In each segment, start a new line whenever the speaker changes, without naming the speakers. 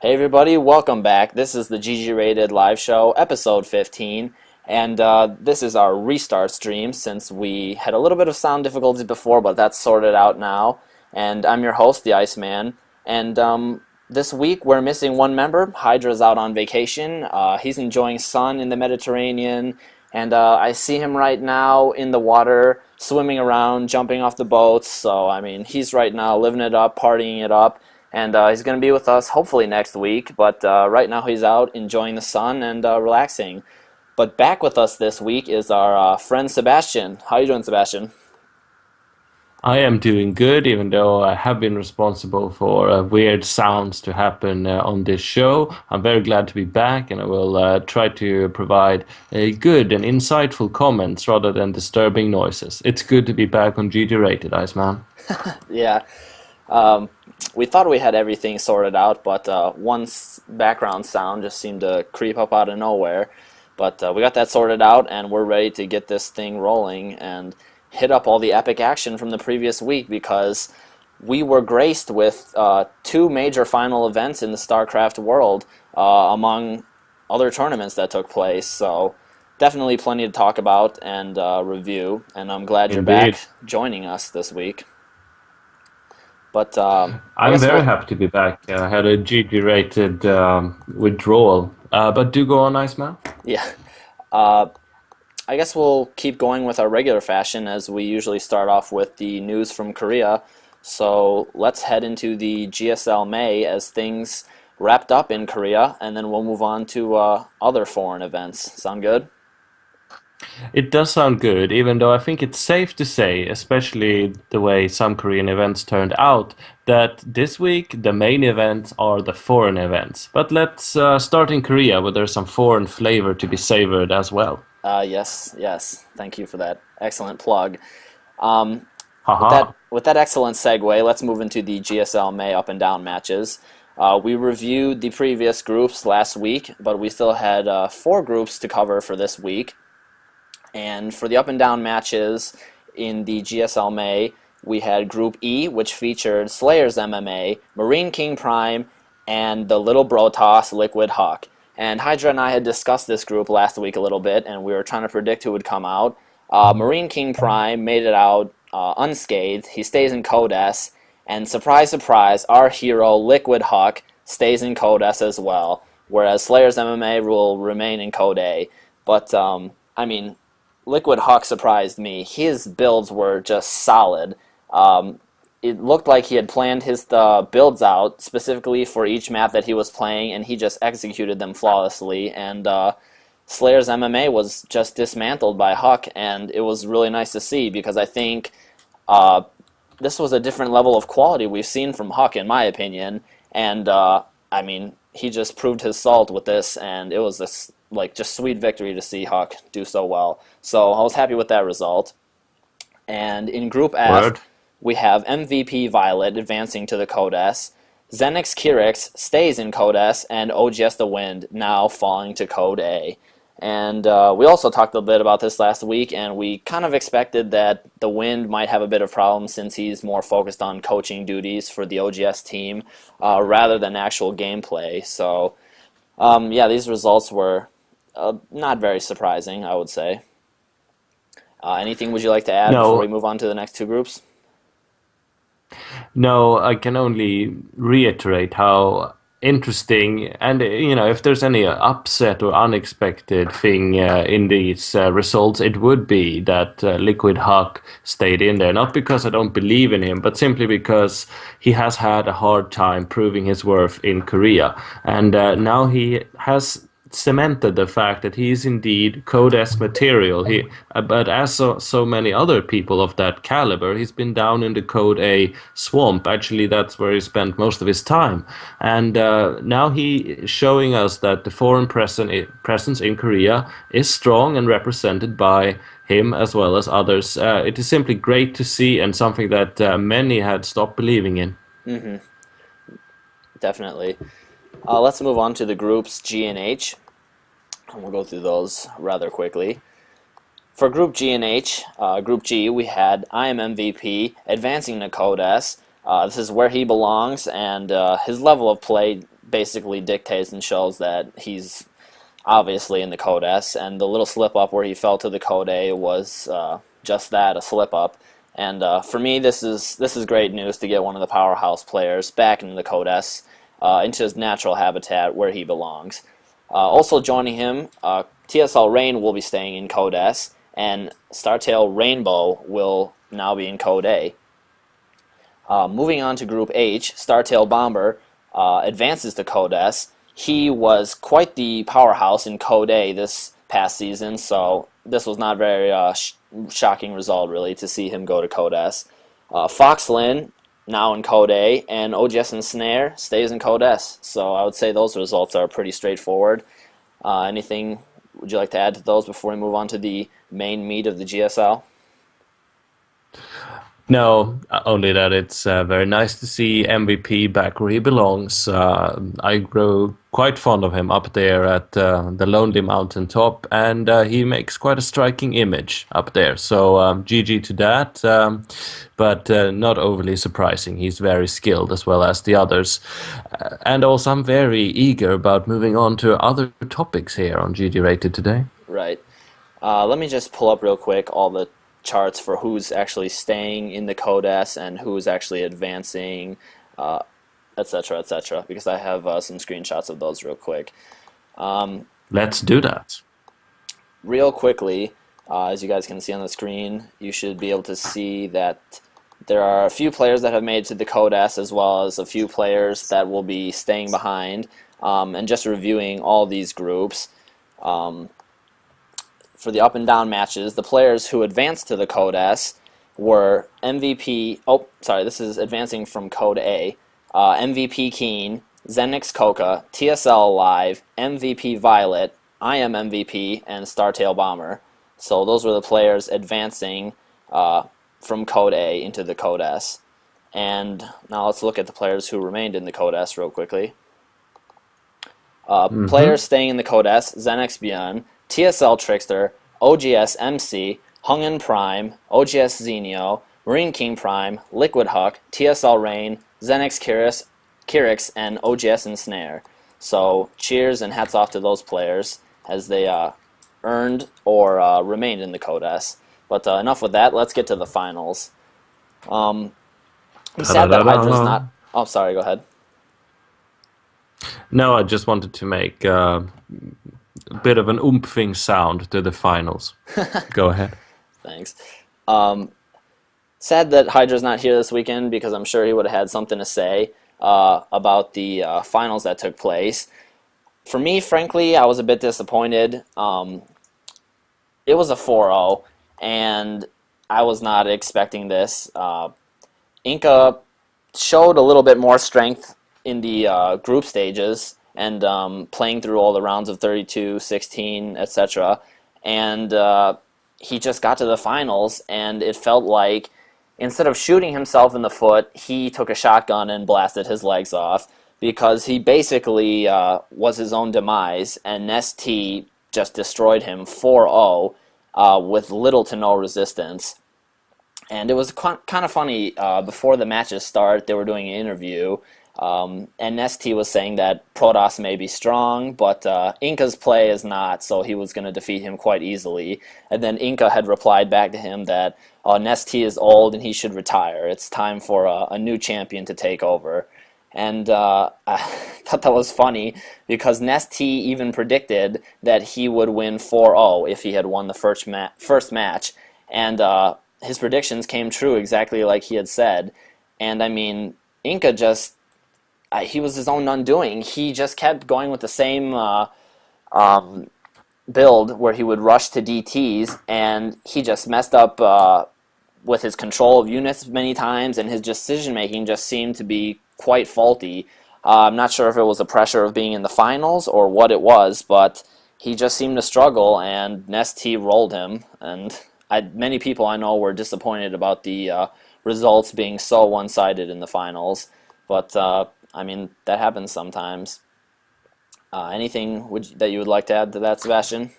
Hey everybody, welcome back. This is the GGRated live show, episode 15, and this is our restart stream since we had a little bit of sound difficulties before, but that's sorted out now. And I'm your host, the Iceman, and this week we're missing one member. Hydra's out on vacation. He's enjoying sun in the Mediterranean, and I see him right now in the water, swimming around, jumping off the boats. So, I mean, he's right now living it up, partying it up. And he's going to be with us hopefully next week, but right now he's out enjoying the sun and relaxing. But back with us this week is our friend Sebastian. How are you doing, Sebastian?
I am doing good, even though I have been responsible for weird sounds to happen on this show. I'm very glad to be back, and I will try to provide good and insightful comments rather than disturbing noises. It's good to be back on GGRated, Iceman.
Yeah. We thought we had everything sorted out, but one background sound just seemed to creep up out of nowhere. But we got that sorted out, and we're ready to get this thing rolling and hit up all the epic action from the previous week, because we were graced with two major final events in the Starcraft world among other tournaments that took place. So definitely plenty to talk about and review, and I'm glad you're
Indeed.
back joining us this week. But I
I'm
guess
very
we'll
happy to be back. I had a GG-rated withdrawal. But do go on, Iceman.
yeah. Uh, I guess we'll keep going with our regular fashion as we usually start off with the news from Korea. So let's head into the GSL May as things wrapped up in Korea, and then we'll move on to other foreign events. Sound good?
It does sound good, even though I think it's safe to say, especially the way some Korean events turned out, that this week the main events are the foreign events. But let's start in Korea, where there's some foreign flavor to be savored as well.
Yes. Thank you for that excellent plug. Um, with that
Haha.
with that excellent segue, let's move into the GSL May Up and Down matches. We reviewed the previous groups last week, but we still had four groups to cover for this week. And for the up and down matches in the GSL May, we had Group E, which featured Slayers MMA, Marine King Prime, and the Little Brotoss Liquid Hawk. And Hydra and I had discussed this group last week a little bit, and we were trying to predict who would come out. Marine King Prime made it out unscathed. He stays in Code S, and surprise, surprise, our hero Liquid Hawk stays in Code S as well, whereas Slayers MMA will remain in Code A. But I mean, Liquid Hawk surprised me. His builds were just solid. It looked like he had planned his builds out specifically for each map that he was playing, and he just executed them flawlessly. And Slayer's MMA was just dismantled by Huck, and it was really nice to see, because I think this was a different level of quality we've seen from Huck, in my opinion. And I mean, he just proved his salt with this, and it was this just sweet victory to see Huck do so well. So I was happy with that result. And in Group F,
Word.
we have MVP Violet advancing to the Code S. Xenix Kirix stays in Code S, and OGS The Wind now falling to Code A. And we also talked a bit about this last week, and we kind of expected that The Wind might have a bit of problems since he's more focused on coaching duties for the OGS team rather than actual gameplay. So, yeah, these results were not very surprising, I would say. Anything would you like to add before we
No,
move on to the next two groups?
no, I can only reiterate how interesting, and if there's any upset or unexpected thing in these results, it would be that Liquid Huck stayed in there. Not because I don't believe in him, but simply because he has had a hard time proving his worth in Korea, and now he has cemented the fact that he is indeed Code S material. But as so many other people of that caliber, he's been down in the Code A swamp. Actually, that's where he spent most of his time. And now he is showing us that the foreign presence in Korea is strong and represented by him as well as others. It is simply great to see, and something that many had stopped believing in.
Mm-hmm. Definitely. Let's move on to the groups G and H, and we'll go through those rather quickly. For Group G and H, Group G, we had I Am MVP advancing to Code S. This is where he belongs, and his level of play basically dictates and shows that he's obviously in the Code S, and the little slip up where he fell to the Code A was just that, a slip up. And for me, this is great news to get one of the powerhouse players back into the Code S, into his natural habitat where he belongs. Also joining him, TSL Rain will be staying in Code S, and Startail Rainbow will now be in Code A. Moving on to Group H, Startail Bomber advances to Code S. He was quite the powerhouse in Code A this past season, so this was not a very shocking result, really, to see him go to Code S. Foxlin, now in Code A, and OGS and Snare stays in Code S. So I would say those results are pretty straightforward. Anything would you like to add to those before we move on to the main meat of the GSL?
No, only that it's very nice to see MVP back where he belongs. I grew quite fond of him up there at the Lonely Mountain top, and he makes quite a striking image up there. So GG to that, but not overly surprising. He's very skilled as well as the others. And also I'm very eager about moving on to other topics here on GGRated today.
Right. Let me just pull up real quick all the charts for who's actually staying in the Code S and who's actually advancing, etc., etc., because I have some screenshots of those real quick.
Let's do that.
Real quickly, as you guys can see on the screen, you should be able to see that there are a few players that have made it to the Code S, as well as a few players that will be staying behind, and just reviewing all these groups. For the up and down matches, the players who advanced to the Code S were MVP. Oh, sorry, this is advancing from Code A. MVP Keen, Zenix Coca, TSL Live, MVP Violet, I Am MVP, and Startail Bomber. So those were the players advancing from Code A into the Code S. And now let's look at the players who remained in the Code S real quickly. Players staying in the Code S: Zenix Björn, TSL Trickster, OGS MC, Hungen Prime, OGS Zenio, Marine King Prime, Liquid Huck, TSL Rain, Zenix Kirix, and OGS and Snare. So cheers and hats off to those players as they earned or remained in the Code S. But enough with that, let's get to the finals. I'm sad that Hydra's not... Oh, sorry, go ahead.
No, I just wanted to make a bit of an oomping sound to the finals. Go ahead.
Thanks. Sad that Hydra's not here this weekend, because I'm sure he would have had something to say about the finals that took place. For me, frankly, I was a bit disappointed. It was a 4-0, and I was not expecting this. Inca showed a little bit more strength in the group stages and playing through all the rounds of 32, 16, etc. And he just got to the finals, and it felt like instead of shooting himself in the foot, he took a shotgun and blasted his legs off, because he basically was his own demise, and Nest-T just destroyed him 4-0 with little to no resistance. And it was kind of funny, before the matches start, they were doing an interview, and Nest-T was saying that Protoss may be strong, but Inca's play is not, so he was going to defeat him quite easily. And then Inca had replied back to him that Nest-T is old and he should retire. It's time for a new champion to take over. And I thought that was funny, because Nest-T even predicted that he would win 4-0 if he had won the first match. And his predictions came true exactly like he had said. And I mean, Inca just... he was his own undoing. He just kept going with the same build where he would rush to DTs, and he just messed up with his control of units many times, and his decision-making just seemed to be quite faulty. I'm not sure if it was the pressure of being in the finals or what it was, but he just seemed to struggle, and Nest-T rolled him. And many people I know were disappointed about the results being so one-sided in the finals. But I mean, that happens sometimes. Anything that you would like to add to that, Sebastian?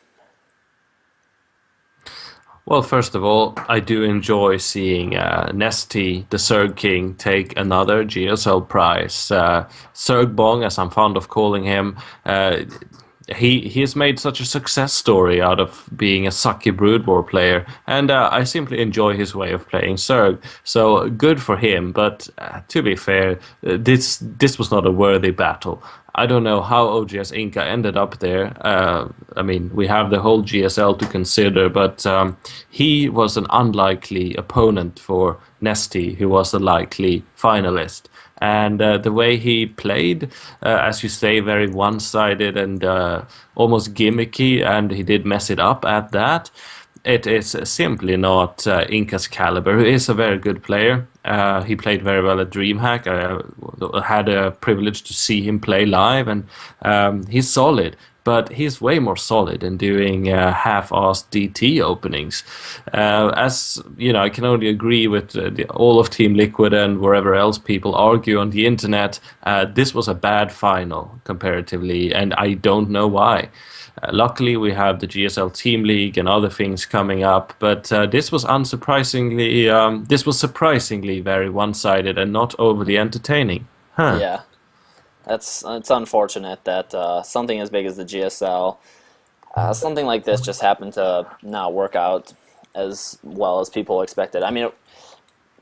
Well, first of all, I do enjoy seeing Nesty, the Zerg King, take another GSL prize. Zerg Bong, as I'm fond of calling him, he has made such a success story out of being a sucky Brood War player, and I simply enjoy his way of playing Zerg. So good for him. But to be fair, this was not a worthy battle. I don't know how OGS Inca ended up there. I mean, we have the whole GSL to consider, but he was an unlikely opponent for Nesty, who was a likely finalist. And the way he played, as you say, very one-sided and almost gimmicky, and he did mess it up at that. It is simply not Inca's caliber. He is a very good player. He played very well at DreamHack. I had a privilege to see him play live, and he's solid. But he's way more solid in doing half-assed DT openings. As you know, I can only agree with all of Team Liquid and wherever else people argue on the internet. This was a bad final comparatively, and I don't know why. Luckily, we have the GSL Team League and other things coming up, but this was surprisingly very one-sided and not overly entertaining. Huh.
Yeah, it's unfortunate that something as big as the GSL, something like this just happened to not work out as well as people expected. I mean,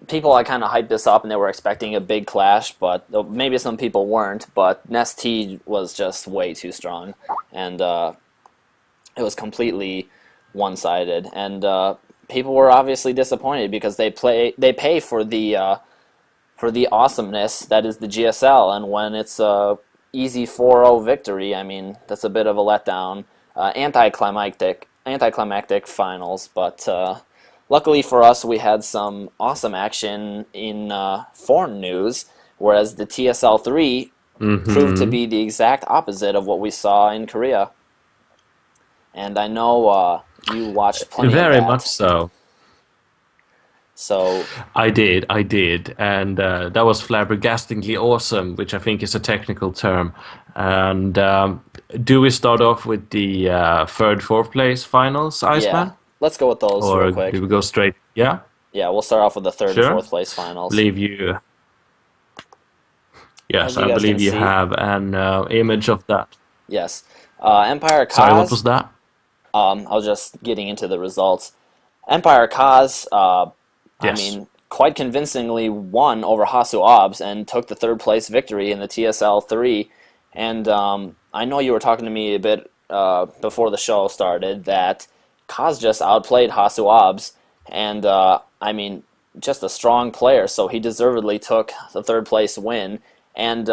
people I kind of hyped this up and they were expecting a big clash, but maybe some people weren't. But Nesty was just way too strong, and it was completely one-sided. And people were obviously disappointed because they pay for the awesomeness that is the GSL, and when it's a easy 4-0 victory, I mean that's a bit of a letdown. Anticlimactic finals, but luckily for us, we had some awesome action in foreign news, whereas the TSL3 proved to be the exact opposite of what we saw in Korea. And I know you watched plenty of that.
Very much so.
So
I did, and that was flabbergastingly awesome, which I think is a technical term. And do we start off with the third, fourth place finals, Iceman?
yeah, let's go with those
Or
real quick.
do we go straight? Yeah,
Yeah, we'll start off with the third
sure.
and fourth place finals.
Believe you. Yes,
As you
I
guys
believe
can
you
see-
have an image of that.
Yes. Empire Kaz.
Sorry, what was that?
I was just getting into the results. Empire Kaz,
Yes.
I mean, quite convincingly won over Hasu Obs and took the third place victory in the TSL 3. And I know you were talking to me a bit before the show started that Kaz just outplayed Hasu Obs, and I mean, just a strong player, so he deservedly took the third place win. And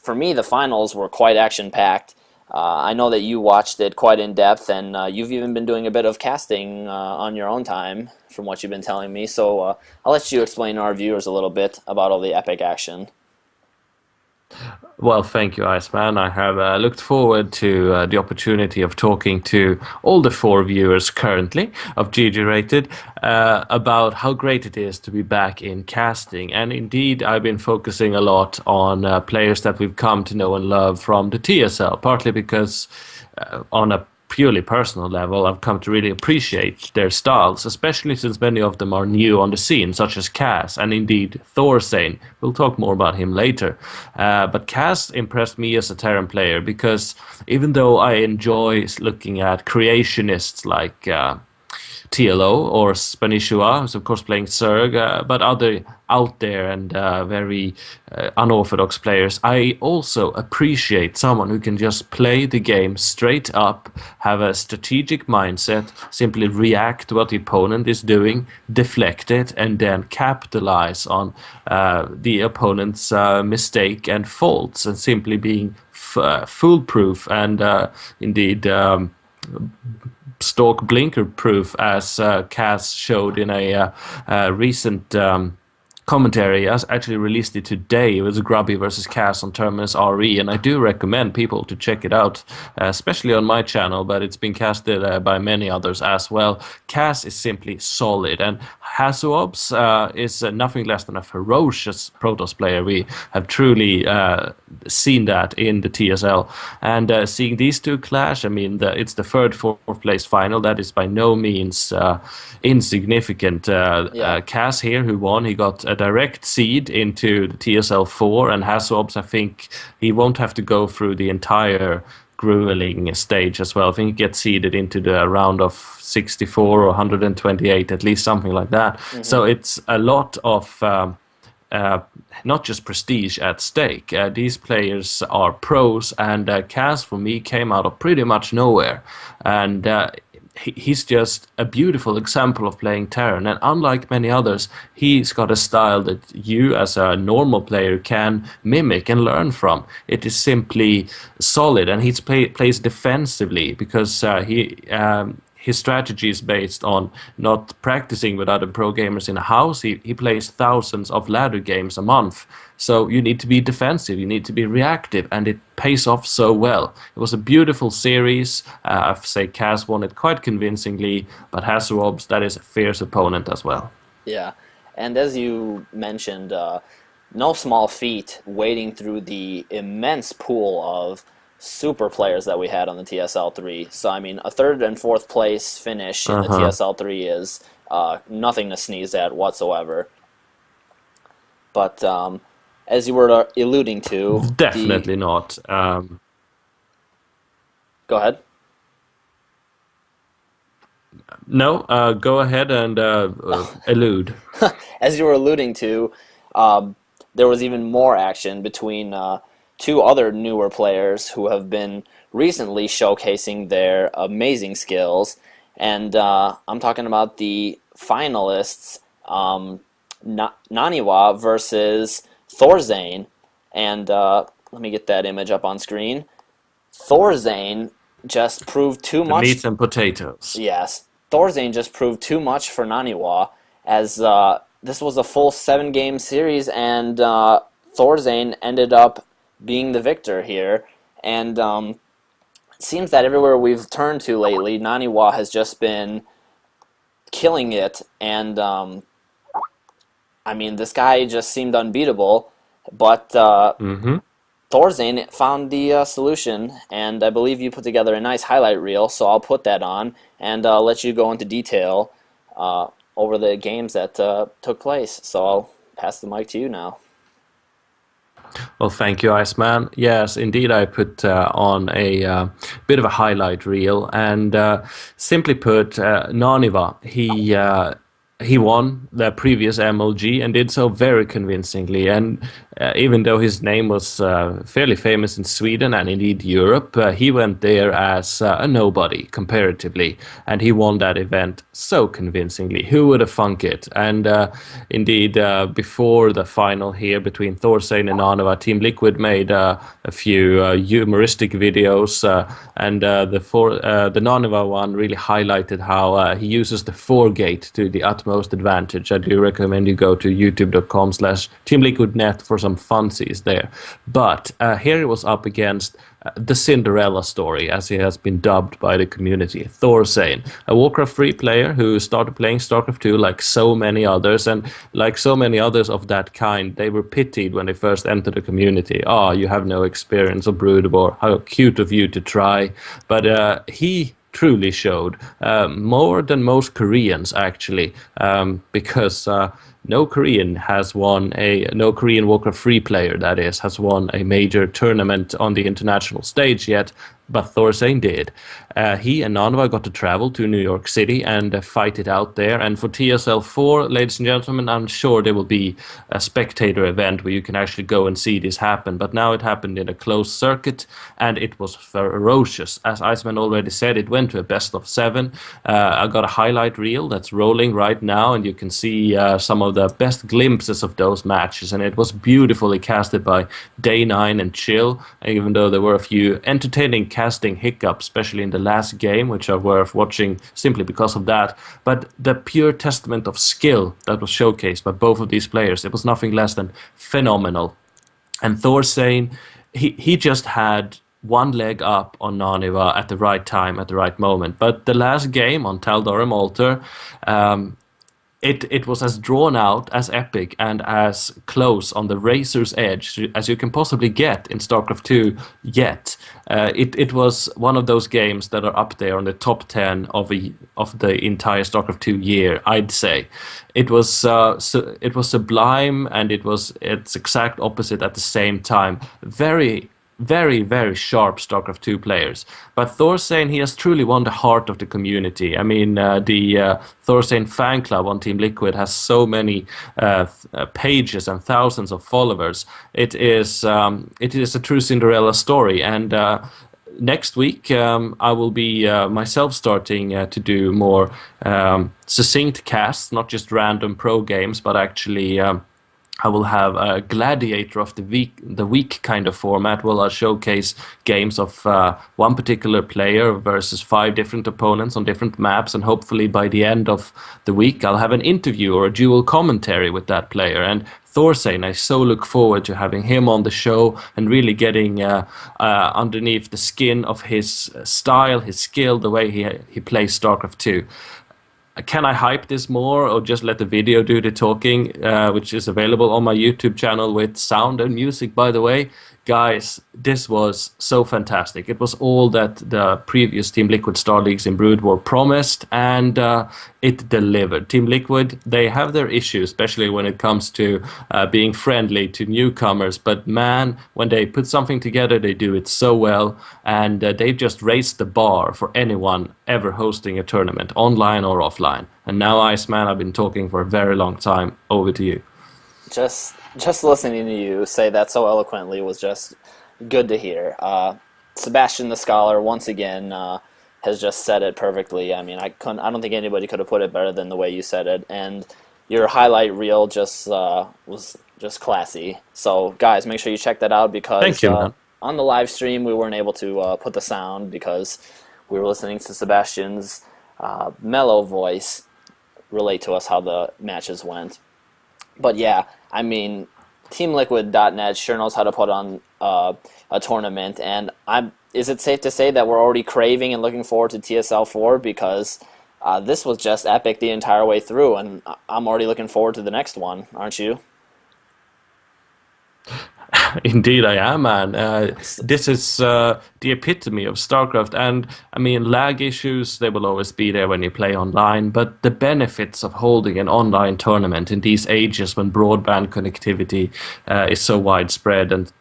for me, the finals were quite action-packed. I know that you watched it quite in depth, and you've even been doing a bit of casting on your own time, from what you've been telling me. So I'll let you explain to our viewers a little bit about all the epic action.
Well, thank you, Iceman. I have looked forward to the opportunity of talking to all the 4 viewers currently of GGRated about how great it is to be back in casting. And indeed, I've been focusing a lot on players that we've come to know and love from the TSL, partly because on a purely personal level, I've come to really appreciate their styles, especially since many of them are new on the scene, such as Cass and indeed Thorsane. We'll talk more about him later. But Cass impressed me as a Terran player because even though I enjoy looking at creationists like TLO or Spanishua, who's of course playing Zerg, but other out there and very unorthodox players. I also appreciate someone who can just play the game straight up, have a strategic mindset, simply react to what the opponent is doing, deflect it, and then capitalize on the opponent's mistake and faults, and simply being foolproof and indeed stalk blinker proof, as Cass showed in a recent commentary has actually released it today. It was Grubby versus Cass on Terminus RE, and I do recommend people to check it out, especially on my channel, but it's been casted by many others as well. Cass is simply solid, and Hazuobs is nothing less than a ferocious Protoss player. We have truly seen that in the TSL, and seeing these two clash, I mean, it's the third, fourth place final. That is by no means insignificant. Cass here, who won, he got a direct seed into the TSL 4, and Hazuobs, I think he won't have to go through the entire grueling stage as well. I think he gets seeded into the round of 64 or 128, at least something like that. Mm-hmm. So it's a lot of not just prestige at stake. These players are pros, and Cass, for me, came out of pretty much nowhere. And he's just a beautiful example of playing Terran, and unlike many others, he's got a style that you as a normal player can mimic and learn from. It is simply solid, and he plays defensively because his strategy is based on not practicing with other pro gamers in a house. He plays thousands of ladder games a month. So you need to be defensive, you need to be reactive, and it pays off so well. It was a beautiful series. I say Cass won it quite convincingly, but Hazuobs, that is a fierce opponent as well.
Yeah, and as you mentioned, no small feat wading through the immense pool of super players that we had on the TSL3. So, I mean, a third and fourth place finish in the TSL3 is nothing to sneeze at whatsoever. But as you were alluding to...
Definitely not.
Go ahead.
No, go ahead and allude.
As you were alluding to, there was even more action between two other newer players who have been recently showcasing their amazing skills. And I'm talking about the finalists, Naniwa versus Thorzane. And let me get that image up on screen. Thorzane just proved too much.
Meat and potatoes.
Yes. Thorzane just proved too much for Naniwa, as this was a full 7-game series, and Thorzane ended up being the victor here. And it seems that everywhere we've turned to lately, Naniwa has just been killing it. And I mean, this guy just seemed unbeatable. But Thorzane found the solution, and I believe you put together a nice highlight reel, so I'll put that on and let you go into detail over the games that took place. So I'll pass the mic to you now.
Well, thank you, Iceman. Yes, indeed, I put on a bit of a highlight reel, and simply put, Naniwa, he won the previous MLG and did so very convincingly. And even though his name was fairly famous in Sweden and indeed Europe, he went there as a nobody comparatively, and he won that event so convincingly. Who would have thunk it? And indeed, before the final here between Thorzane and Naniwa, Team Liquid made a few humoristic videos, and the Naniwa one really highlighted how he uses the 4-gate to the utmost advantage. I do recommend you go to youtube.com/teamliquidnet for some funsies there. But here he was up against the Cinderella story, as he has been dubbed by the community, Thorzane, a Warcraft 3 player who started playing Starcraft 2 like so many others, and like so many others of that kind, they were pitied when they first entered the community. Oh, you have no experience of Broodborn, how cute of you to try. But he truly showed more than most Koreans, actually, because no Korean Warcraft 3 player, that is, has won a major tournament on the international stage yet, but Thorzane did. He and Naniwa got to travel to New York City and fight it out there. And for TSL 4, ladies and gentlemen, I'm sure there will be a spectator event where you can actually go and see this happen. But now it happened in a closed circuit, and it was ferocious. As Iceman already said, it went to a best of 7. I got a highlight reel that's rolling right now, and you can see some of the best glimpses of those matches, and it was beautifully casted by Day9 and Chill, even though there were a few entertaining casting hiccups, especially in the last game, which are worth watching simply because of that. But the pure testament of skill that was showcased by both of these players, it was nothing less than phenomenal. And Thorstein, he just had one leg up on Naniva at the right time, at the right moment. But the last game on Tal'Darim Altar, it was as drawn out, as epic, and as close on the razor's edge as you can possibly get in StarCraft 2 yet. It was one of those games that are up there on the top 10 of the entire StarCraft 2 year, I'd say. It was sublime, and it was its exact opposite at the same time. Very, very, very sharp StarCraft 2 players. But Thorstein, he has truly won the heart of the community. I mean, the Thorstein fan club on Team Liquid has so many pages and thousands of followers. It is a true Cinderella story. And next week, I will be myself starting to do more succinct casts, not just random pro games, but actually I will have a gladiator of the week kind of format where I'll showcase games of one particular player versus 5 different opponents on different maps, and hopefully by the end of the week I'll have an interview or a dual commentary with that player. And Thorstein, I so look forward to having him on the show and really getting underneath the skin of his style, his skill, the way he plays StarCraft 2. Can I hype this more, or just let the video do the talking, which is available on my YouTube channel with sound and music, by the way? Guys, this was so fantastic. It was all that the previous Team Liquid Star Leagues in Brood War promised, and it delivered. Team Liquid, they have their issues, especially when it comes to being friendly to newcomers, but man, when they put something together, they do it so well, and they've just raised the bar for anyone ever hosting a tournament, online or offline. And now, Iceman, I've been talking for a very long time. Over to you.
Just listening to you say that so eloquently was just good to hear. Sebastian the Scholar once again has just said it perfectly. I mean, I don't think anybody could have put it better than the way you said it. And your highlight reel just was just classy. So guys, make sure you check that out, because
thank you, man.
On the live stream we weren't able to put the sound because we were listening to Sebastian's mellow voice relate to us how the matches went. But yeah, I mean, TeamLiquid.net sure knows how to put on a tournament, and is it safe to say that we're already craving and looking forward to TSL 4, because this was just epic the entire way through, and I'm already looking forward to the next one, aren't you?
Indeed I am, man. This is the epitome of StarCraft, and I mean, lag issues, they will always be there when you play online, but the benefits of holding an online tournament in these ages when broadband connectivity is so widespread and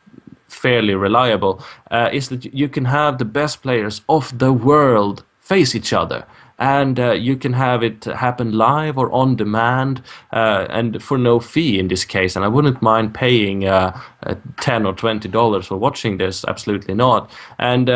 fairly reliable, is that you can have the best players of the world face each other. And you can have it happen live or on demand, and for no fee in this case. And I wouldn't mind paying $10 or $20 for watching this, absolutely not. And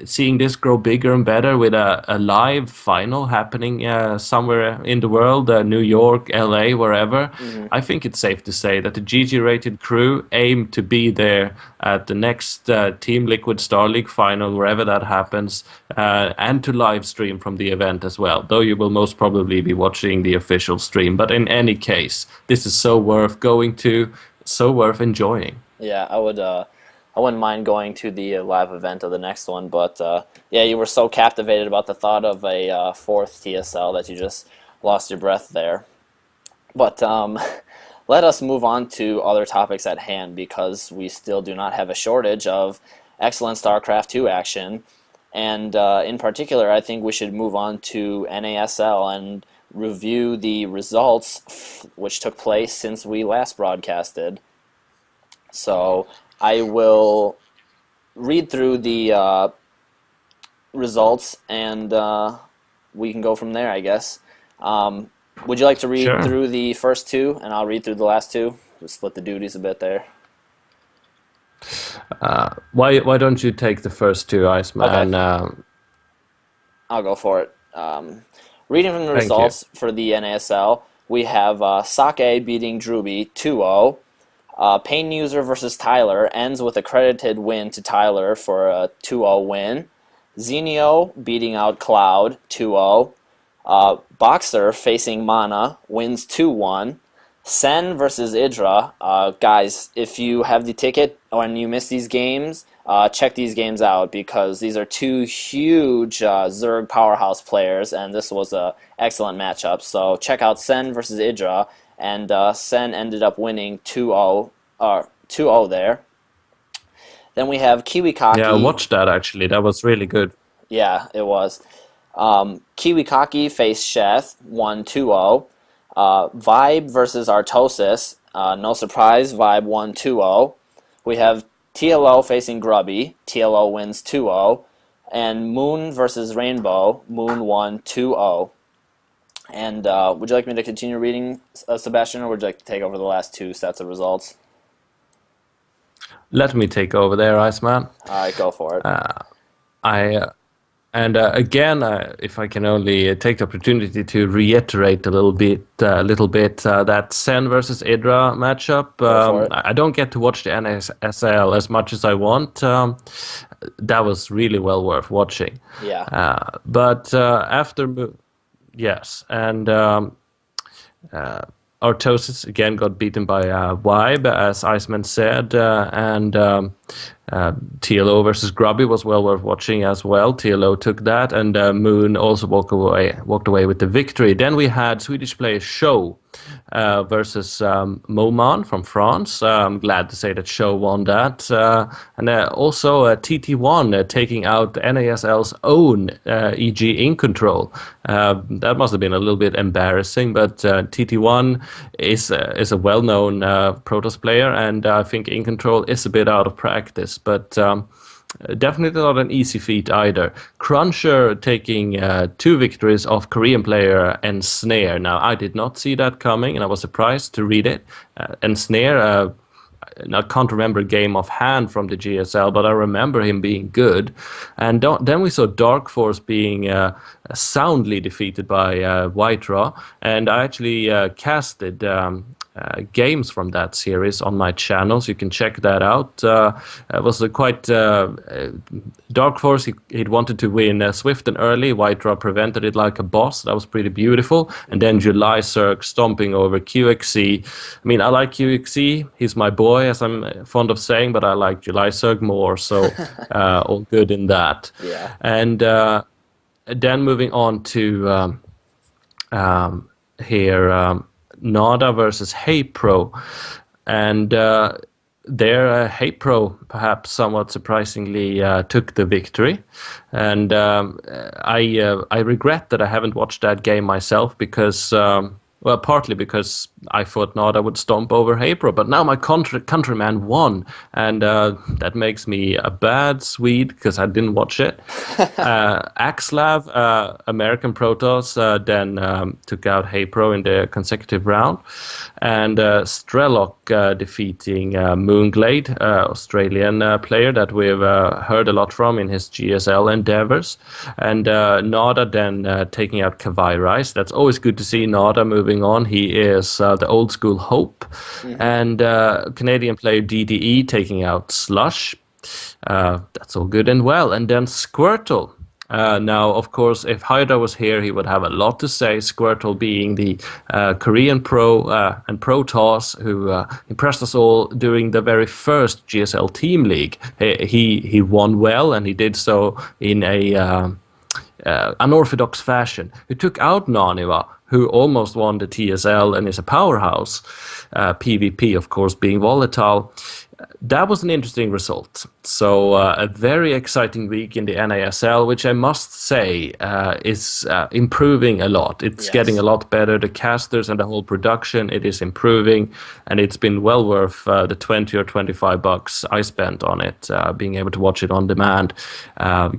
seeing this grow bigger and better with a live final happening somewhere in the world, New York, LA, wherever, I think it's safe to say that the GGRated crew aim to be there at the next Team Liquid Star League final, wherever that happens, and to live stream from the event as well, though you will most probably be watching the official stream. But in any case, this is so worth going to, so worth enjoying.
Yeah, I wouldn't mind going to the live event of the next one, but yeah, you were so captivated about the thought of a fourth TSL that you just lost your breath there. But let us move on to other topics at hand, because we still do not have a shortage of excellent StarCraft 2 action. And in particular, I think we should move on to NASL and review the results which took place since we last broadcasted. So I will read through the results, and we can go from there, I guess. Would you like to read through the first two, and I'll read through the last two? Just split the duties a bit there.
Why don't you take the first two, Iceman?
Okay. I'll go for it. Reading from the results for the NASL, we have Sake beating Druby 2-0. Pain User versus Tyler ends with a credited win to Tyler for a 2-0 win. Zenio beating out Cloud 2-0. Boxer facing Mana wins 2-1. Sen versus Idra. Guys, if you have the ticket and you miss these games, check these games out because these are two huge Zerg powerhouse players, and this was an excellent matchup. So check out Sen versus Idra, and Sen ended up winning 2-0 there. Then we have Kiwikaki.
Yeah, I watched that actually. That was really good.
Yeah, it was. Kiwikaki faced Sheth, won 2-0. Vibe versus Artosis. No surprise, Vibe won 2-0. We have TLO facing Grubby. TLO wins 2-0. And Moon versus Rainbow. Moon won 2-0. And would you like me to continue reading, Sebastian, or would you like to take over the last two sets of results?
Let me take over there, Iceman.
All right, go for it.
Again, if I can only take the opportunity to reiterate a little bit, that Sen versus Idra matchup. I don't get to watch the NASL as much as I want. That was really well worth watching.
Yeah.
But after, yes, and Artosis again got beaten by Vibe, as Iceman said, and TLO versus Grubby was well worth watching as well. TLO took that, and Moon also walked away with the victory. Then we had Swedish player Show versus Moman from France. I'm glad to say that Show won that. And also TT1 taking out NASL's own EG In Control. That must have been a little bit embarrassing, but TT1 is a well-known Protoss player, and I think In Control is a bit out of practice, but definitely not an easy feat either. Cruncher taking 2 victories off Korean player Ensnare. Now, I did not see that coming, and I was surprised to read it. Ensnare, I can't remember a game offhand from the GSL, but I remember him being good. And then we saw Dark Force being soundly defeated by White Raw, and I actually casted games from that series on my channel, so you can check that out. It was quite Dark Force. He'd wanted to win swift and early. White Raw prevented it like a boss. That was pretty beautiful. And then July Cirque stomping over QXC. I mean, I like QXC. He's my boy, as I'm fond of saying, but I like July Cirque more. So all good in that.
Yeah.
And then moving on to here. Nada versus Hey Pro, and there Hey Pro perhaps somewhat surprisingly took the victory, and I regret that I haven't watched that game myself because well, partly because I thought Nada would stomp over Hey Pro, but now my countryman won, and that makes me a bad Swede because I didn't watch it. Axlav, American Protoss, then took out Hey Pro in the consecutive round, and Strelok defeating Moonglade, Australian player that we've heard a lot from in his GSL endeavors, and Nada then taking out Kavai Rice. That's always good to see Nada moving on. He is the old school hope. Mm-hmm. And Canadian player DDE taking out Slush. That's all good and well. And then Squirtle. Now, of course, if Hydra was here, he would have a lot to say. Squirtle being the Korean pro and Protoss who impressed us all during the very first GSL Team League. He won well, and he did so in a unorthodox fashion. He took out Naniwa, who almost won the TSL and is a powerhouse. PvP, of course, being volatile. That was an interesting result. So a very exciting week in the NASL, which I must say is improving a lot. It's getting a lot better. The casters and the whole production, it is improving, and it's been well worth the 20 or 25 bucks I spent on it, being able to watch it on demand.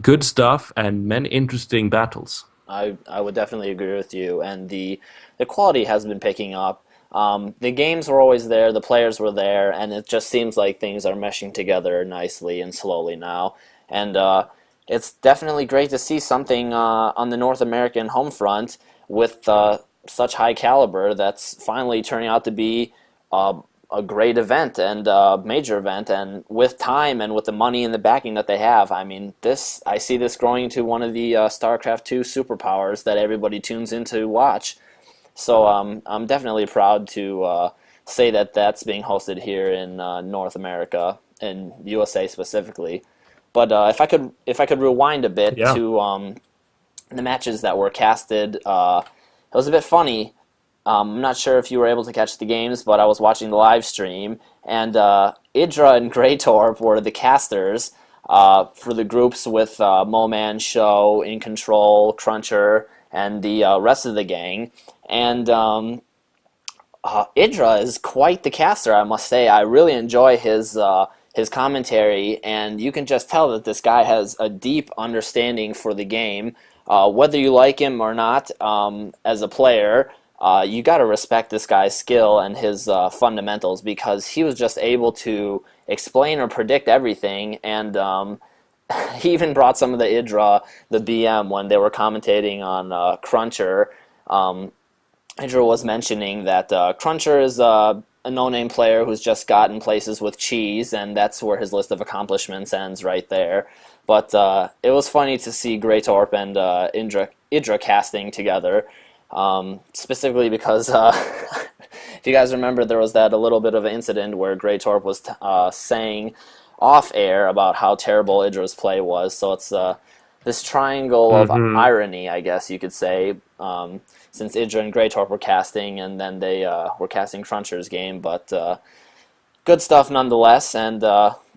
Good stuff and many interesting battles.
I would definitely agree with you, and the quality has been picking up. The games were always there, the players were there, and it just seems like things are meshing together nicely and slowly now. And it's definitely great to see something on the North American home front with such high caliber that's finally turning out to be a great event and a major event. And with time and with the money and the backing that they have, I mean, I see this growing into one of the StarCraft 2 superpowers that everybody tunes in to watch. So I'm definitely proud to say that that's being hosted here in North America, in USA specifically. But if I could rewind a bit
Yeah.
to the matches that were casted, it was a bit funny. I'm not sure if you were able to catch the games, but I was watching the live stream, and Idra and Greytorp were the casters for the groups with Moman, Show, In Control, Cruncher, and the rest of the gang. And Idra is quite the caster, I must say. I really enjoy his commentary, and you can just tell that this guy has a deep understanding for the game. Whether you like him or not as a player, you got to respect this guy's skill and his fundamentals, because he was just able to explain or predict everything. And he even brought some of the Idra, the BM, when they were commentating on Cruncher. Idra was mentioning that Cruncher is a no-name player who's just gotten places with cheese, and that's where his list of accomplishments ends right there. But it was funny to see Greytorp and Idra casting together, specifically because if you guys remember, there was that a little bit of an incident where Greytorp was saying off-air about how terrible Idra's play was. So it's this triangle of irony, I guess you could say, since Idra and Greytorp were casting, and then they were casting Cruncher's game. But good stuff nonetheless, and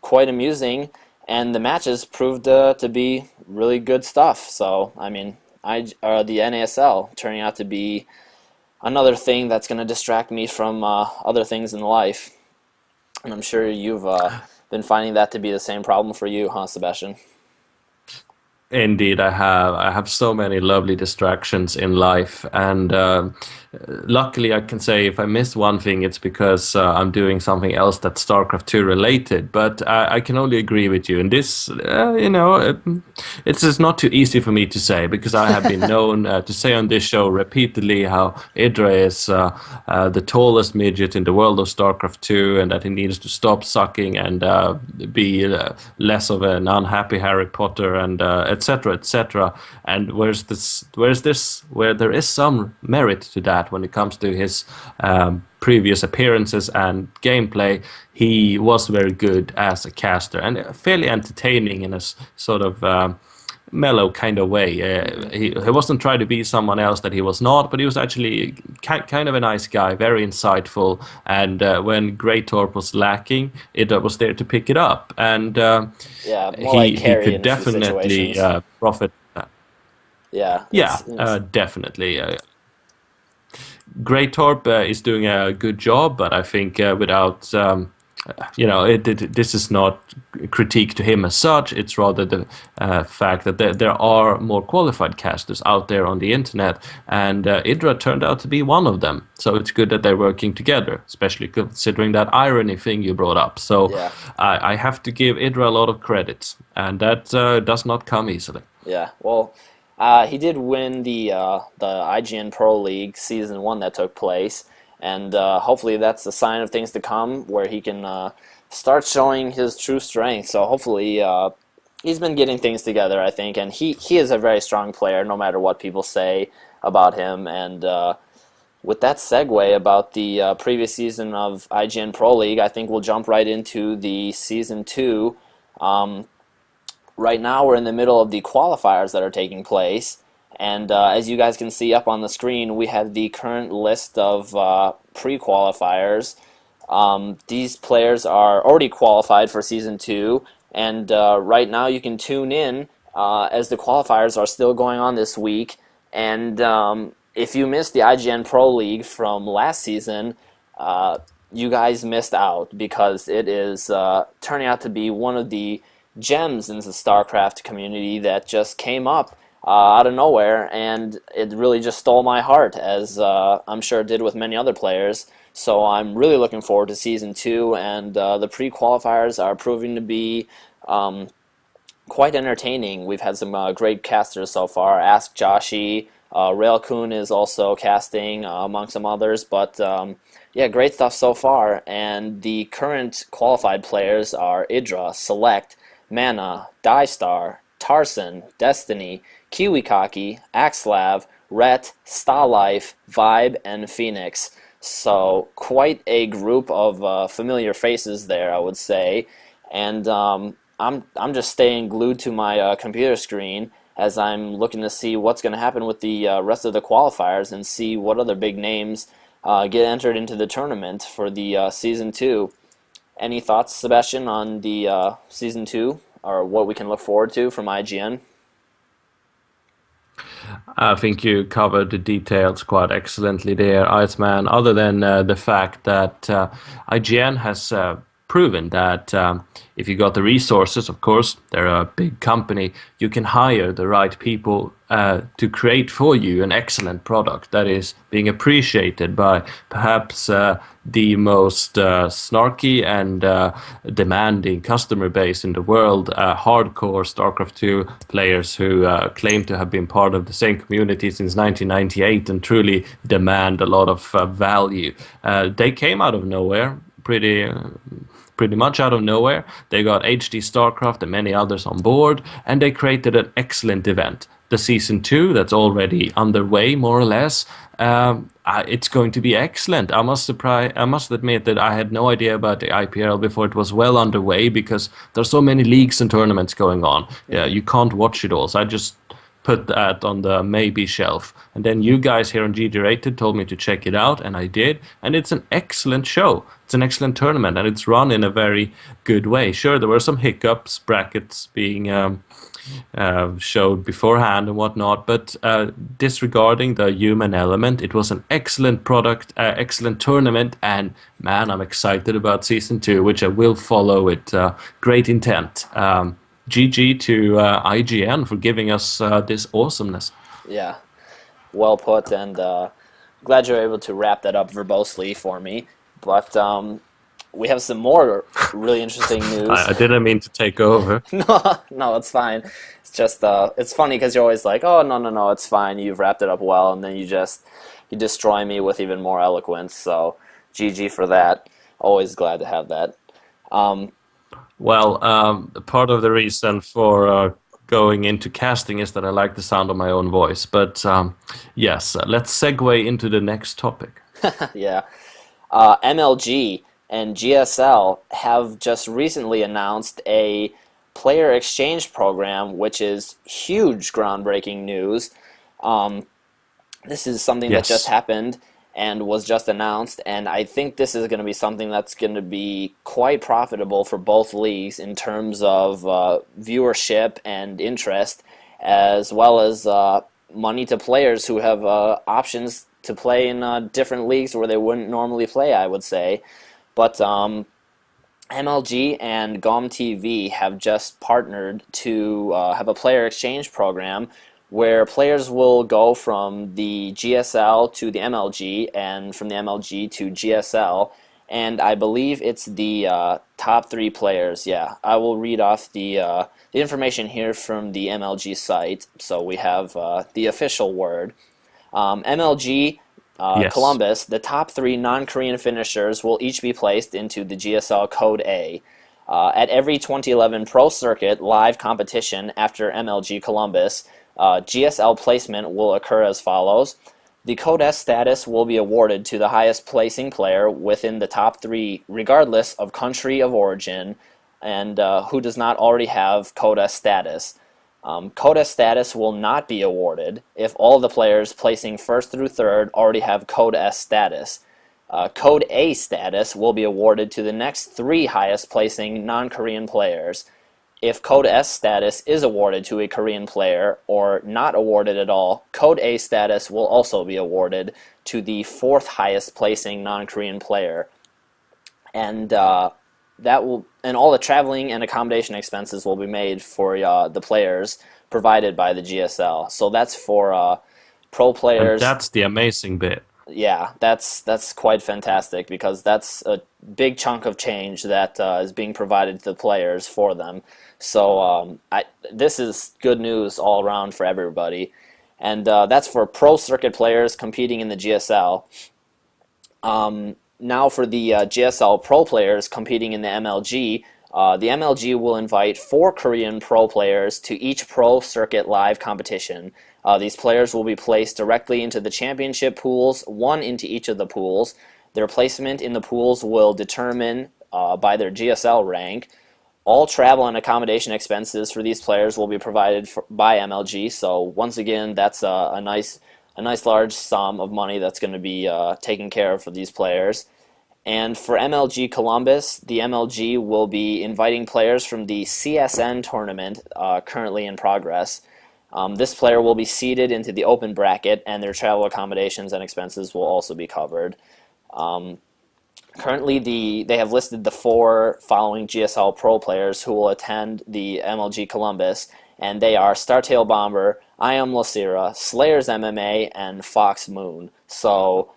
quite amusing. And the matches proved to be really good stuff. So, I mean, the NASL turning out to be another thing that's going to distract me from other things in life. And I'm sure you've been finding that to be the same problem for you, huh, Sebastian?
Indeed, I have. I have so many lovely distractions in life, and luckily, I can say if I miss one thing, it's because I'm doing something else that's StarCraft 2 related. But I can only agree with you. And this, it's just not too easy for me to say, because I have been known to say on this show repeatedly how Idra is the tallest midget in the world of StarCraft 2, and that he needs to stop sucking and be less of an unhappy Harry Potter, and etc., etc. And where there is some merit to that when it comes to his previous appearances and gameplay, he was very good as a caster and fairly entertaining in a sort of mellow kind of way. He wasn't trying to be someone else that he was not, but he was actually kind of a nice guy, very insightful. And when Greytorp was lacking, it was there to pick it up. And he could definitely profit. Definitely. Greytorp is doing a good job, but I think without this is not critique to him as such. It's rather the fact that there are more qualified casters out there on the internet, and Idra turned out to be one of them. So it's good that they're working together, especially considering that irony thing you brought up. So I have to give Idra a lot of credit, and that does not come easily.
Yeah, well, he did win the IGN Pro League Season 1 that took place. And hopefully that's a sign of things to come, where he can start showing his true strength. So hopefully he's been getting things together, I think. And he is a very strong player, no matter what people say about him. And with that segue about the previous season of IGN Pro League, I think we'll jump right into the Season 2. Right now we're in the middle of the qualifiers that are taking place. And as you guys can see up on the screen, we have the current list of pre-qualifiers. These players are already qualified for Season 2, and right now you can tune in as the qualifiers are still going on this week. And if you missed the IGN Pro League from last season, you guys missed out, because it is turning out to be one of the gems in the StarCraft community that just came up out of nowhere, and it really just stole my heart, as I'm sure it did with many other players. So I'm really looking forward to Season 2, and the pre-qualifiers are proving to be quite entertaining. We've had some great casters so far. Ask Joshi, Railcoon is also casting, among some others, but yeah, great stuff so far. And the current qualified players are Idra, Select, Mana, Dystar, Tarson, Destiny, Kiwikaki, Axlav, Ret, Starlife, Vibe, and Phoenix. So quite a group of familiar faces there, I would say. And I'm just staying glued to my computer screen as I'm looking to see what's going to happen with the rest of the qualifiers and see what other big names get entered into the tournament for the Season 2. Any thoughts, Sebastian, on the Season 2, or what we can look forward to from IGN?
I think you covered the details quite excellently there, Iceman. Other than the fact that IGN has proven that if you got the resources, of course, they're a big company, you can hire the right people to create for you an excellent product that is being appreciated by perhaps the most snarky and demanding customer base in the world, hardcore StarCraft 2 players who claim to have been part of the same community since 1998 and truly demand a lot of value. They came out of nowhere, pretty much out of nowhere. They got HD StarCraft and many others on board, and they created an excellent event. The Season 2, that's already underway, more or less, it's going to be excellent. I must admit that I had no idea about the IPL before it was well underway, because there's so many leagues and tournaments going on. Yeah, you can't watch it all. So I just put that on the maybe shelf. And then you guys here on GGRated told me to check it out, and I did. And it's an excellent show. It's an excellent tournament, and it's run in a very good way. Sure, there were some hiccups, brackets being showed beforehand and whatnot, but disregarding the human element, it was an excellent product, excellent tournament, and man, I'm excited about Season 2, which I will follow with great intent. GG to IGN for giving us this awesomeness.
Yeah, well put, and glad you're able to wrap that up verbosely for me. But we have some more really interesting news.
I didn't mean to take over.
No, it's fine. It's just it's funny because you're always like, oh, no, it's fine. You've wrapped it up well, and then you destroy me with even more eloquence. So, GG for that. Always glad to have that.
Well, part of the reason for going into casting is that I like the sound of my own voice. But yes, let's segue into the next topic.
Yeah. MLG and GSL have just recently announced a player exchange program, which is huge, groundbreaking news. This is something that just happened and was just announced, and I think this is going to be something that's going to be quite profitable for both leagues in terms of viewership and interest, as well as money to players who have options to play in different leagues where they wouldn't normally play, I would say. But MLG and GOM TV have just partnered to have a player exchange program where players will go from the GSL to the MLG and from the MLG to GSL, and I believe it's the top 3 players. Yeah, I will read off the information here from the MLG site, so we have the official word. MLG Columbus, the top 3 non-Korean finishers will each be placed into the GSL Code A. At every 2011 Pro Circuit live competition after MLG Columbus, GSL placement will occur as follows. The Code S status will be awarded to the highest placing player within the top 3, regardless of country of origin, and who does not already have Code S status. Code S status will not be awarded if all the players placing 1st through 3rd already have Code S status. Code A status will be awarded to the next 3 highest placing non-Korean players. If Code S status is awarded to a Korean player or not awarded at all, Code A status will also be awarded to the 4th highest placing non-Korean player. And all the traveling and accommodation expenses will be made for the players provided by the GSL. So that's for pro players.
And that's the amazing bit.
Yeah, that's quite fantastic, because that's a big chunk of change that is being provided to the players for them. So this is good news all around for everybody. and that's for pro circuit players competing in the GSL. Now for the GSL Pro players competing in the MLG, the MLG will invite 4 Korean pro players to each pro circuit live competition. These players will be placed directly into the championship pools, 1 into each of the pools. Their placement in the pools will determine by their GSL rank. All travel and accommodation expenses for these players will be provided by MLG. So once again, that's a nice large sum of money that's going to be taken care of for these players. And for MLG Columbus, the MLG will be inviting players from the CSN tournament currently in progress. This player will be seeded into the open bracket, and their travel accommodations and expenses will also be covered. Currently, they have listed the 4 following GSL Pro players who will attend the MLG Columbus, and they are Startail Bomber, I Am Lacira, Slayers MMA, and Fox Moon. So,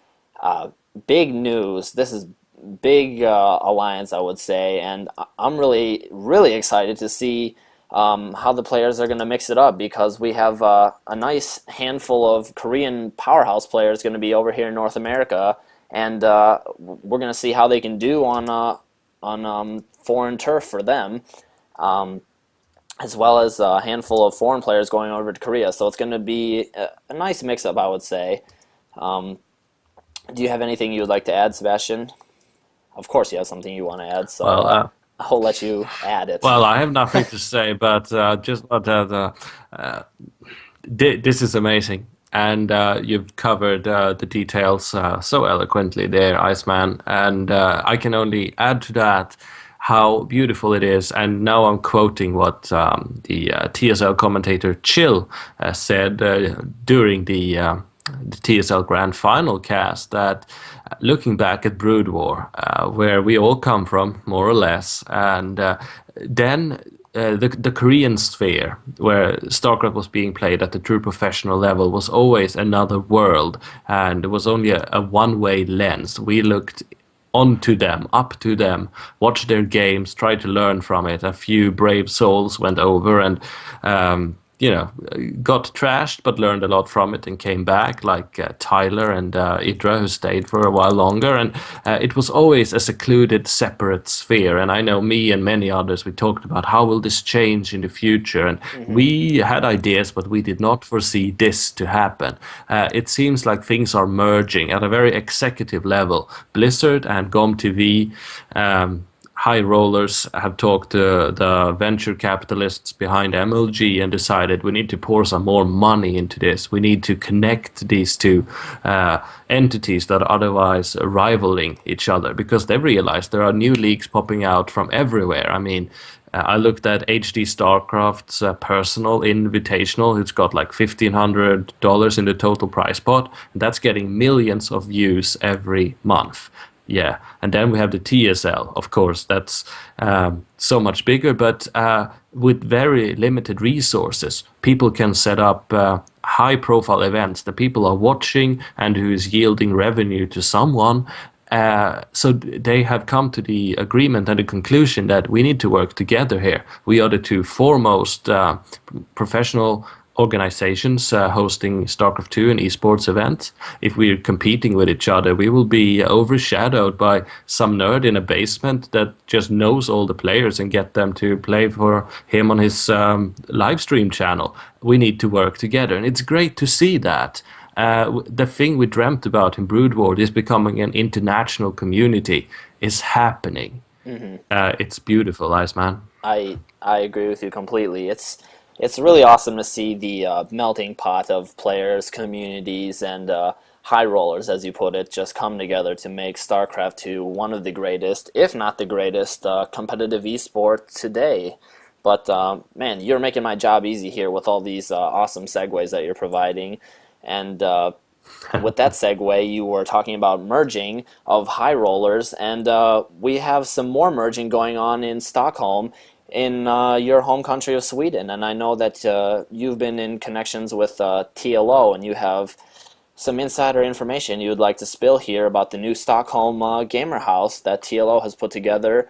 big news. This is big alliance, I would say, and I'm really, really excited to see how the players are going to mix it up, because we have a nice handful of Korean powerhouse players going to be over here in North America, and we're going to see how they can do on foreign turf for them, as well as a handful of foreign players going over to Korea. So it's going to be a nice mix-up, I would say. Do you have anything you would like to add, Sebastian? Of course you have something you want to add, so I'll let you add it.
Well, I have nothing to say, but just that this is amazing. And you've covered the details so eloquently there, Iceman. And I can only add to that how beautiful it is. And now I'm quoting what the TSL commentator Chill said during the TSL Grand Final cast, that looking back at Brood War, where we all come from, more or less, and then the Korean sphere, where Starcraft was being played at the true professional level, was always another world, and it was only a one-way lens. We looked onto them, up to them, watched their games, tried to learn from it. A few brave souls went over and got trashed, but learned a lot from it and came back, like Tyler and Idra, who stayed for a while longer. And it was always a secluded, separate sphere. And I know me and many others, we talked about how will this change in the future. And we had ideas, but we did not foresee this to happen. It seems like things are merging at a very executive level. Blizzard and GOM TV, high rollers have talked to the venture capitalists behind MLG and decided we need to pour some more money into this. We need to connect these two entities that are otherwise rivaling each other, because they realized there are new leagues popping out from everywhere. I mean, I looked at HD Starcraft's personal invitational. It's got like $1,500 in the total prize pot. And that's getting millions of views every month. Yeah, and then we have the TSL, of course, that's so much bigger, but with very limited resources. People can set up high-profile events that people are watching and who is yielding revenue to someone. So they have come to the agreement and the conclusion that we need to work together here. We are the 2 foremost professional organizations hosting StarCraft 2 and esports events. If we're competing with each other, we will be overshadowed by some nerd in a basement that just knows all the players and get them to play for him on his live stream channel. We need to work together, and it's great to see that. The thing we dreamt about in Brood War, is becoming an international community, is happening. It's beautiful, Iceman.
I agree with you completely. It's really awesome to see the melting pot of players, communities, and high rollers, as you put it, just come together to make StarCraft 2 one of the greatest, if not the greatest, competitive esport today. But, man, you're making my job easy here with all these awesome segues that you're providing. And with that segue, you were talking about merging of high rollers, and we have some more merging going on in Stockholm, in your home country of Sweden. And I know that you've been in connections with TLO, and you have some insider information you would like to spill here about the new Stockholm gamer house that TLO has put together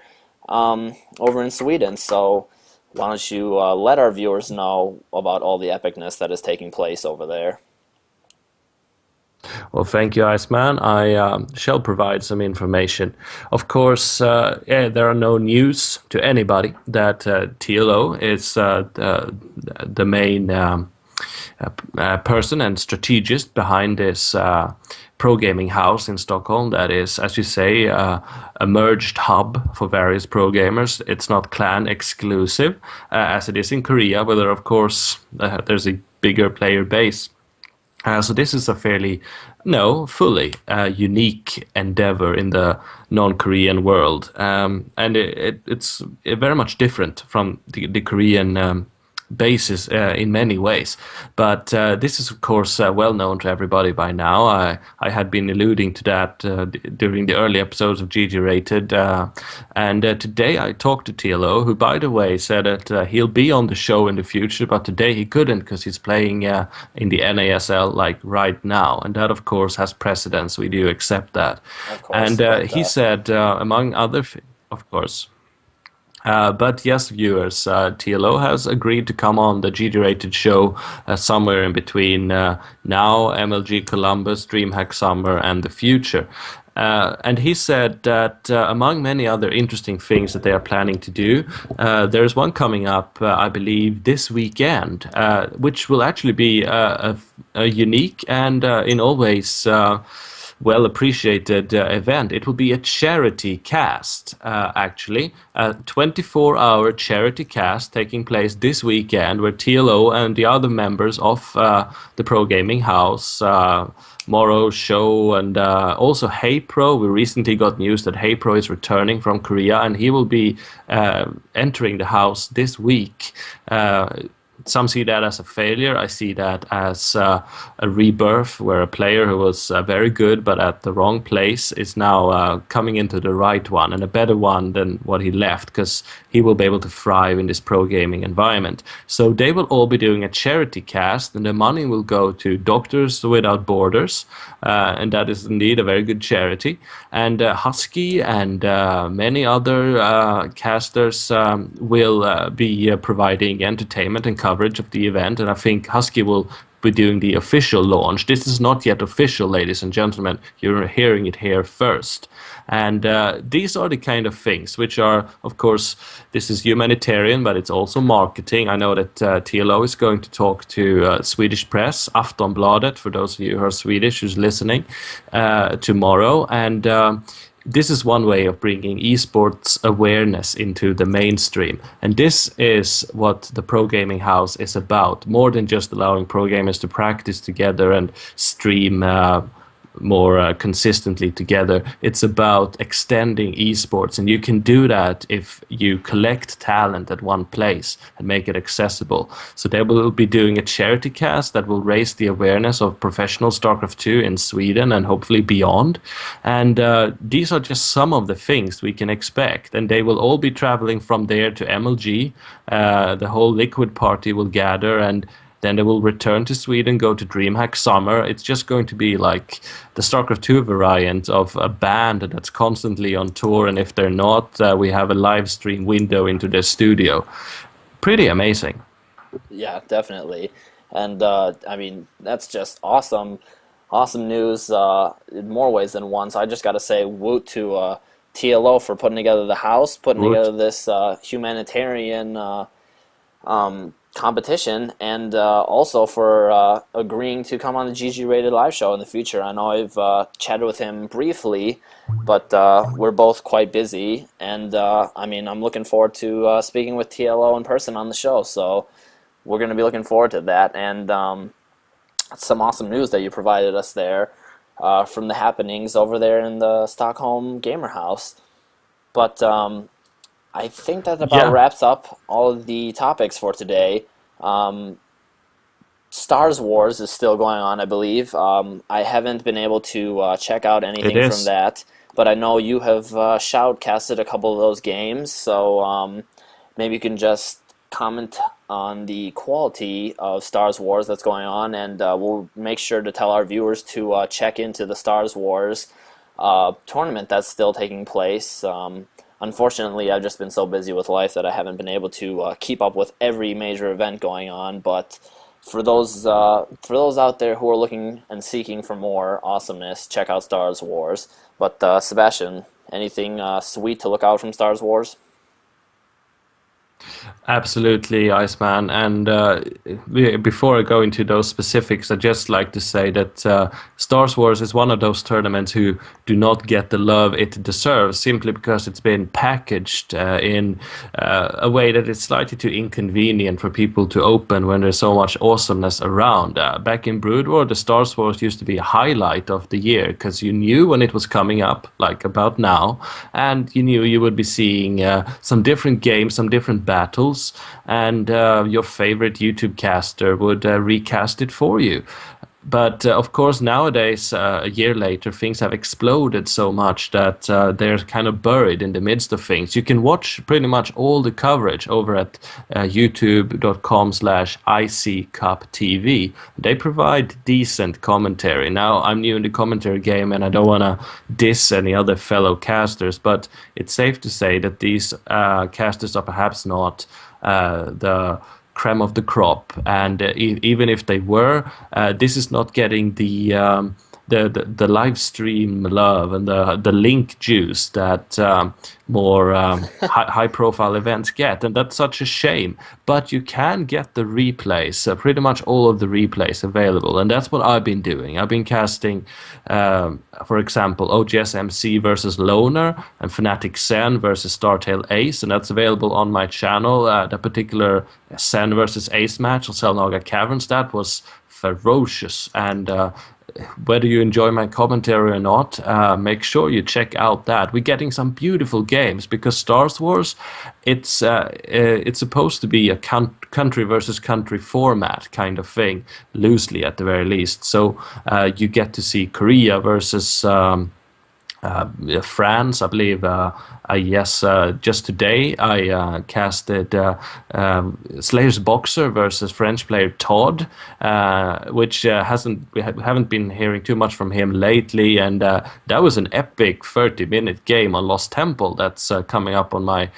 over in Sweden. So why don't you let our viewers know about all the epicness that is taking place over there?
Well, thank you, Iceman. I shall provide some information. Of course, there are no news to anybody that TLO is the main person and strategist behind this pro gaming house in Stockholm. That is, as you say, a merged hub for various pro gamers. It's not clan exclusive, as it is in Korea, where there, of course, there's a bigger player base. So this is a fully unique endeavor in the non-Korean world, and it's very much different from the Korean basis in many ways. But this is, of course, well known to everybody by now. I had been alluding to that during the early episodes of GGRated. And today I talked to TLO, who, by the way, said that he'll be on the show in the future, but today he couldn't because he's playing in the NASL like right now. And that, of course, has precedence. We do accept that.
Of course,
And
but,
he said, among other things, of course, but yes, viewers, TLO has agreed to come on the GGRated show somewhere in between now, MLG Columbus, DreamHack Summer, and the future. And he said that among many other interesting things that they are planning to do, there's one coming up, I believe, this weekend, which will actually be a unique and in all ways well appreciated event. It will be a charity cast, actually, a 24-hour charity cast taking place this weekend, where TLO and the other members of the Pro Gaming House, Morrow Show, and also HeyPro. We recently got news that HeyPro is returning from Korea, and he will be entering the house this week. Some see that as a failure. I see that as a rebirth, where a player who was very good but at the wrong place is now coming into the right one, and a better one than what he left, because he will be able to thrive in this pro gaming environment. So they will all be doing a charity cast, and the money will go to Doctors Without Borders, and that is indeed a very good charity. And Husky and many other casters will be providing entertainment and coverage of the event, and I think Husky will be doing the official launch. This is not yet official, ladies and gentlemen. You're hearing it here first. And these are the kind of things which are, of course, this is humanitarian, but it's also marketing. I know that TLO is going to talk to Swedish press, Aftonbladet, for those of you who are Swedish who's listening, tomorrow. And this is one way of bringing esports awareness into the mainstream. And this is what the Pro Gaming House is about, more than just allowing pro gamers to practice together and stream more consistently together. It's about extending esports, and you can do that if you collect talent at one place and make it accessible. So they will be doing a charity cast that will raise the awareness of professional Starcraft 2 in Sweden and hopefully beyond. And these are just some of the things we can expect, and they will all be traveling from there to MLG. The whole Liquid party will gather, and then they will return to Sweden, go to DreamHack Summer. It's just going to be like the StarCraft 2 variant of a band that's constantly on tour, and if they're not, we have a live stream window into their studio. Pretty amazing.
Yeah, definitely. And I mean, that's just awesome. Awesome news in more ways than one. So I just got to say woot to TLO for putting together the house, putting together this humanitarian competition, and also for agreeing to come on the GGRated live show in the future. I know I've chatted with him briefly, but we're both quite busy, and I mean, I'm looking forward to speaking with TLO in person on the show, so we're going to be looking forward to that. And some awesome news that you provided us there from the happenings over there in the Stockholm Gamer House. But I think that about wraps up all of the topics for today. Stars Wars is still going on, I believe. I haven't been able to check out anything from that, but I know you have shoutcasted a couple of those games, so maybe you can just comment on the quality of Stars Wars that's going on, and we'll make sure to tell our viewers to check into the Stars Wars tournament that's still taking place. unfortunately, I've just been so busy with life that I haven't been able to keep up with every major event going on. But for those out there who are looking and seeking for more awesomeness, check out Stars Wars. But Sebastian, anything sweet to look out from Stars Wars?
Absolutely, Iceman. And before I go into those specifics, I'd just like to say that Star Wars is one of those tournaments who do not get the love it deserves simply because it's been packaged in a way that it's slightly too inconvenient for people to open when there's so much awesomeness around. Back in Brood War, the Star Wars used to be a highlight of the year because you knew when it was coming up, like about now, and you knew you would be seeing some different games, some different battles, and your favorite YouTube caster would recast it for you. But of course, nowadays, a year later, things have exploded so much that they're kind of buried in the midst of things. You can watch pretty much all the coverage over at youtube.com/ICCupTV. They provide decent commentary. Now, I'm new in the commentary game and I don't want to diss any other fellow casters, but it's safe to say that these casters are perhaps not the creme of the crop, and even if they were, this is not getting the live stream love and the link juice that more high profile events get, and that's such a shame. But you can get the replays, pretty much all of the replays available, and that's what I've been doing. I've been casting, for example, OGS MC versus Loner and Fnatic Sen versus Startail Ace, and that's available on my channel. The particular Sen versus Ace match on Selnaga Caverns, that was ferocious, and whether you enjoy my commentary or not, make sure you check out that. We're getting some beautiful games because Star Wars, it's supposed to be a country versus country format kind of thing, loosely at the very least. So you get to see Korea versus France, I believe. Yes, just today I casted Slayer's Boxer versus French player Todd, which we haven't been hearing too much from him lately, and that was an epic 30-minute game on Lost Temple that's coming up on my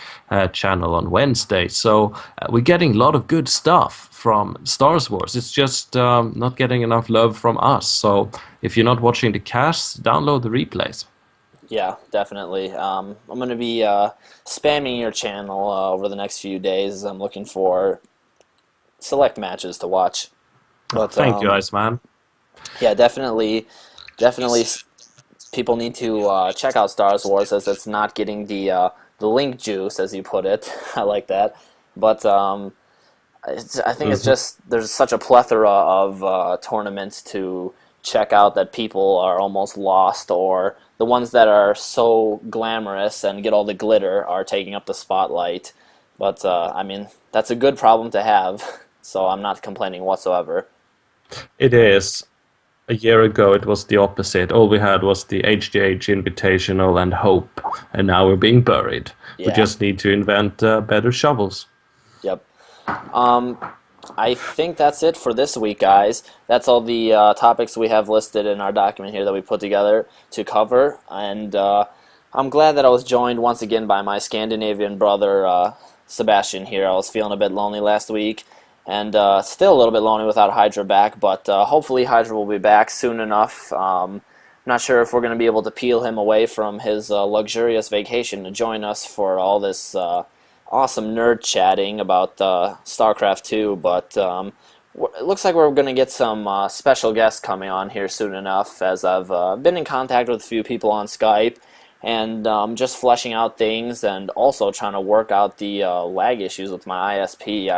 channel on Wednesday. So we're getting a lot of good stuff from Star Wars. It's just not getting enough love from us. So if you're not watching the casts, download the replays.
Yeah, definitely. I'm going to be spamming your channel over the next few days. I'm looking for select matches to watch. But
thank you, Iceman.
Yeah, definitely. People need to check out Star Wars, as it's not getting the link juice, as you put it. I like that. But I think it's just there's such a plethora of tournaments to check out that people are almost lost, or the ones that are so glamorous and get all the glitter are taking up the spotlight. But I mean, that's a good problem to have, so I'm not complaining whatsoever.
It is. A year ago it was the opposite. All we had was the HGH Invitational and Hope, and now we're being buried.
Yeah.
We just need to invent better shovels.
Yep. I think that's it for this week, guys. That's all the topics we have listed in our document here that we put together to cover. And I'm glad that I was joined once again by my Scandinavian brother, Sebastian here. I was feeling a bit lonely last week, and still a little bit lonely without Hydra back, but hopefully Hydra will be back soon enough. Not sure if we're going to be able to peel him away from his luxurious vacation to join us for all this awesome nerd chatting about Starcraft 2, but it looks like we're going to get some special guests coming on here soon enough, as I've been in contact with a few people on Skype, and just fleshing out things, and also trying to work out the lag issues with my ISP.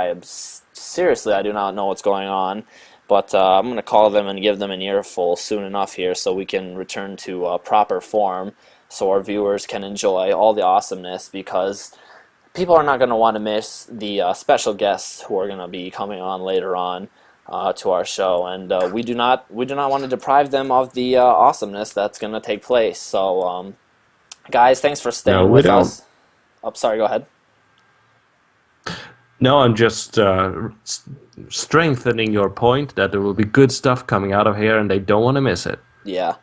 Seriously, I do not know what's going on, but I'm going to call them and give them an earful soon enough here so we can return to proper form, so our viewers can enjoy all the awesomeness, because people are not going to want to miss the special guests who are going to be coming on later on to our show, and we do not want to deprive them of the awesomeness that's going to take place. So, guys, thanks for staying with us. Oh, sorry, go ahead.
No, I'm just strengthening your point that there will be good stuff coming out of here, and they don't want to miss it.
Yeah,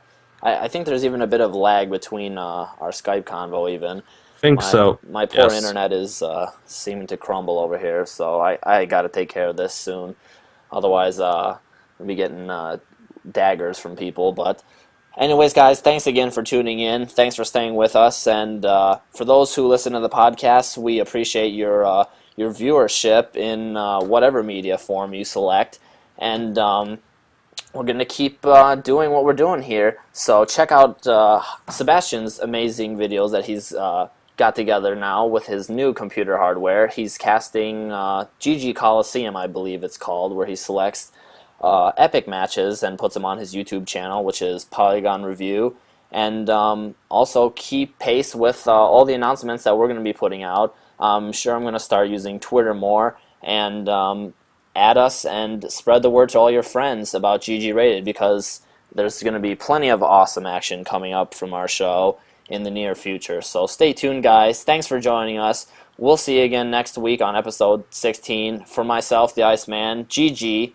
I think there's even a bit of lag between our Skype convo even.
think
My
so.
my poor
Yes.
internet is seeming to crumble over here, so I got to take care of this soon. Otherwise, we'll be getting daggers from people. But anyways, guys, thanks again for tuning in. Thanks for staying with us. And for those who listen to the podcast, we appreciate your viewership in whatever media form you select. And we're going to keep doing what we're doing here. So check out Sebastian's amazing videos that he's got together now with his new computer hardware. He's casting GG Coliseum, I believe it's called, where he selects epic matches and puts them on his YouTube channel, which is Polygon Review. And also keep pace with all the announcements that we're going to be putting out. I'm sure I'm going to start using Twitter more, and add us and spread the word to all your friends about GGRated, because there's going to be plenty of awesome action coming up from our show in the near future. So stay tuned, guys. Thanks for joining us. We'll see you again next week on episode 16. For myself, the Iceman, GG.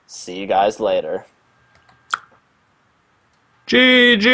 See you guys later.
GG!